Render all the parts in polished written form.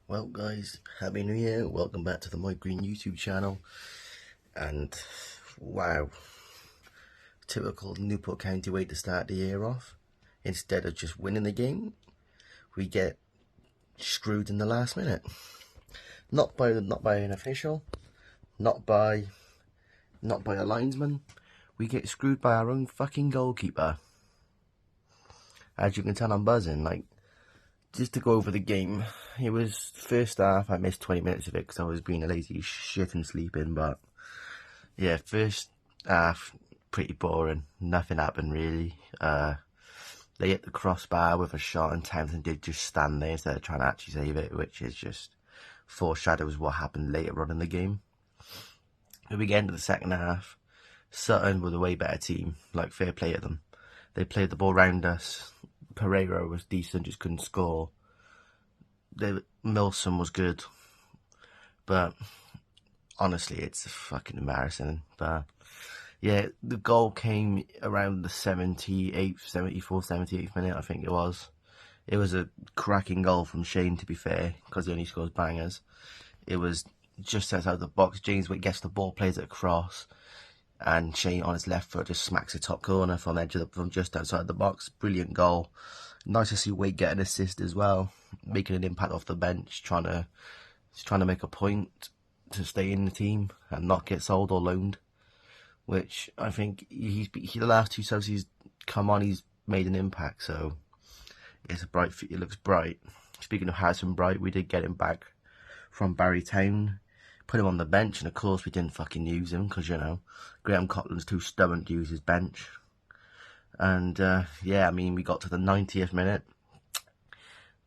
Well guys, Happy New Year, welcome back to the My Green YouTube channel. And wow, typical Newport County way to start the year off. Instead of just winning the game, we get screwed in the last minute. Not by an official, not by a linesman. We get screwed by our own fucking goalkeeper. As you can tell, I'm buzzing. Just to go over the game, it was first half. I missed 20 minutes of it because I was being a lazy shit and sleeping. But yeah, first half pretty boring. Nothing happened really. They hit the crossbar with a shot, and Townsend did just stand there instead of trying to actually save it, which is just foreshadows what happened later on in the game. When we get into the second half, Sutton were the way better team. Fair play to them. They played the ball round us. Pereira was decent, just couldn't score. Milson was good, but honestly, it's fucking embarrassing. But yeah, the goal came around the 78th minute, I think it was. It was a cracking goal from Shane, to be fair, because he only scores bangers. It was just outside the box. James Wick gets the ball, plays it across, and Shane on his left foot just smacks the top corner from just outside the box. Brilliant goal. Nice to see Wade get an assist as well, making an impact off the bench, trying to make a point to stay in the team and not get sold or loaned. Which I think the last two subs he's come on, he's made an impact. So it's it looks bright. Speaking of Harrison Bright, we did get him back from Barry Town. Put him on the bench, and of course we didn't fucking use him because, you know, Graham Cotland's too stubborn to use his bench. And yeah, I mean, we got to the 90th minute.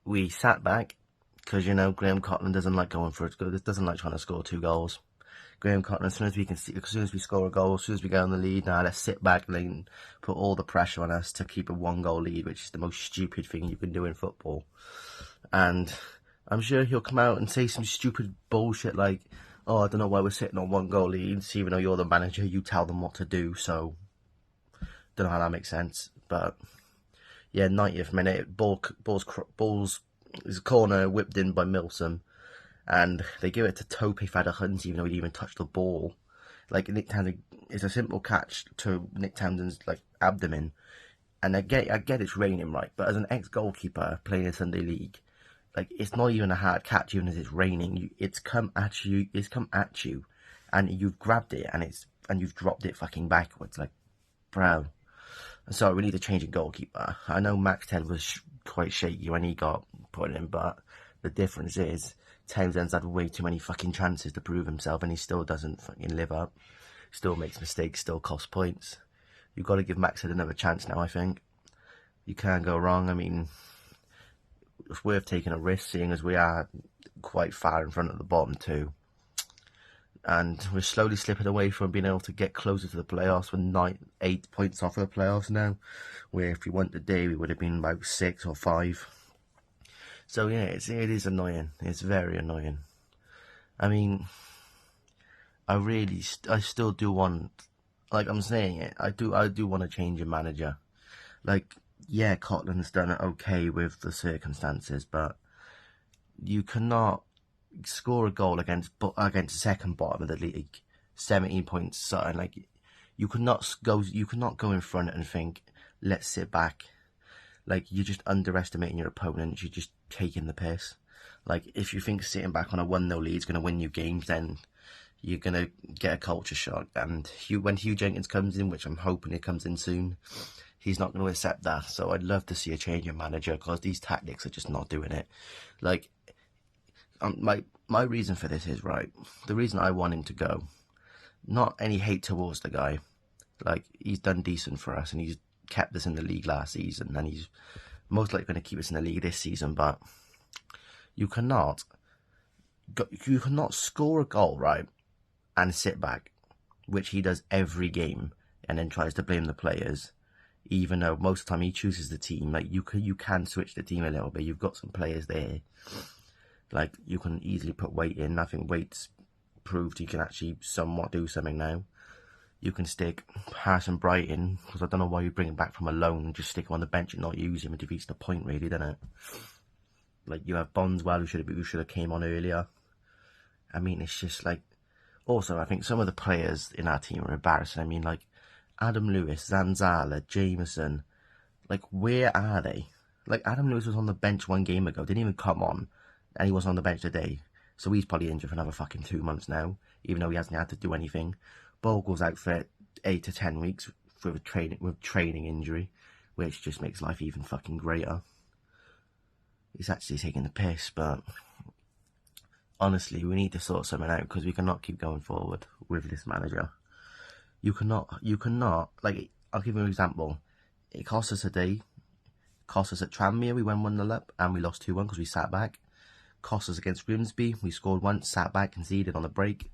We sat back because, you know, Graham Cotland doesn't like going for it. Doesn't like trying to score 2 goals. Graham Cotland, as soon as we score a goal, as soon as we get on the lead, now let's sit back and then put all the pressure on us to keep a 1-goal lead, which is the most stupid thing you can do in football. And I'm sure he'll come out and say some stupid bullshit like, oh, I don't know why we're sitting on 1-goal leads, even though you're the manager, you tell them what to do. So don't know how that makes sense. But yeah, 90th minute, balls is a corner whipped in by Milson, and they give it to Tope Fadahuns, even though he didn't even touch the ball. Nick Townsend, it's a simple catch to Nick Townsend's abdomen. And I get it's raining, right? But as an ex-goalkeeper playing in Sunday League, it's not even a hard catch, even as it's raining. It's come at you, and you've grabbed it, and you've dropped it fucking backwards, bro. So we need a change in goalkeeper. I know Max Ted was quite shaky when he got put in, but the difference is Townsend's had way too many fucking chances to prove himself, and he still doesn't fucking live up. Still makes mistakes, still costs points. You've got to give Max Ted another chance now, I think. You can't go wrong. I mean, it's worth taking a risk, seeing as we are quite far in front of the bottom two. And we're slowly slipping away from being able to get closer to the playoffs. We're 8 points off of the playoffs now, where if we won today, we would have been about 6 or 5. So yeah, it is annoying. It's very annoying. I mean, I still do want, I'm saying it, I do want to change a manager. Yeah, Cotland's done it okay with the circumstances, but you cannot score a goal against second bottom of the league, 17 points Sutton. You cannot go in front and think, let's sit back. You're just underestimating your opponent. You're just taking the piss. If you think sitting back on a 1-0 lead is going to win you games, then you're going to get a culture shock. And when Hugh Jenkins comes in, which I'm hoping he comes in soon, he's not going to accept that. So I'd love to see a change in manager, because these tactics are just not doing it. My reason for this is, right, the reason I want him to go, not any hate towards the guy. He's done decent for us, and he's kept us in the league last season, and he's most likely going to keep us in the league this season. But you cannot score a goal, right, and sit back, which he does every game, and then tries to blame the players, even though most of the time he chooses the team. You can switch the team a little bit. You've got some players there. You can easily put Waite in. I think Waite's proved he can actually somewhat do something now. You can stick Harrison Bright in, because I don't know why you bring him back from a loan and just stick him on the bench and not use him. It defeats the point, really, doesn't it? Like, you have Bondswell, who should have came on earlier. I mean, it's just like... Also, I think some of the players in our team are embarrassing. I mean, like, Adam Lewis, Zanzala, Jameson. Like, where are they? Like, Adam Lewis was on the bench 1 game ago, didn't even come on, and he was on the bench today. So he's probably injured for another fucking 2 months now, even though he hasn't had to do anything. Bogle's out for 8 to 10 weeks with training injury, which just makes life even fucking greater. He's actually taking the piss, but honestly, we need to sort something out, because we cannot keep going forward with this manager. You cannot, like, I'll give you an example. It cost us a day. Cost us at Tranmere, we went 1-0 up, and we lost 2-1 because we sat back. Cost us against Grimsby, we scored once, sat back, conceded on the break.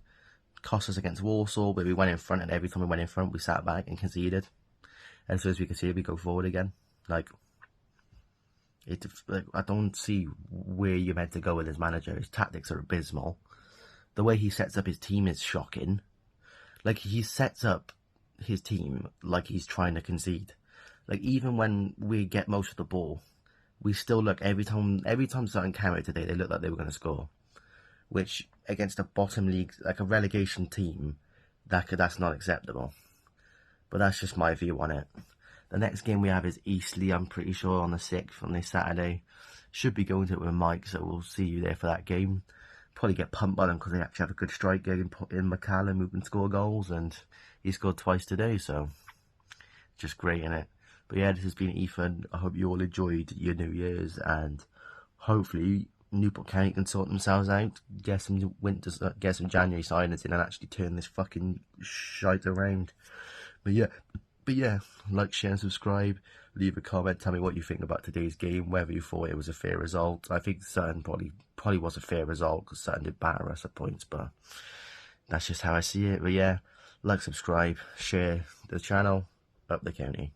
Cost us against Warsaw, where we went in front, and every time we went in front, we sat back and conceded. And as soon as we conceded, we go forward again. Like, I don't see where you're meant to go with his manager. His tactics are abysmal. The way he sets up his team is shocking. Like, he sets up his team like he's trying to concede. Like, even when we get most of the ball, we still look, every time Sutton countered today, they looked like they were going to score. Which, against a bottom league, like a relegation team, that's not acceptable. But that's just my view on it. The next game we have is Eastleigh, I'm pretty sure, on the 6th, on this Saturday. Should be going to it with Mike, so we'll see you there for that game. Probably get pumped by them because they actually have a good striker in McCallum who can score goals, and he scored twice today, so just great, innit? But yeah, this has been Ethan. I hope you all enjoyed your New Year's, and hopefully Newport County can sort themselves out, get some January signings in, and actually turn this fucking shite around. But yeah, like, share, and subscribe. Leave a comment. Tell me what you think about today's game. Whether you thought it was a fair result. I think Sutton probably was a fair result, because Sutton did batter us at points. But that's just how I see it. But yeah, like, subscribe, share the channel. Up the county.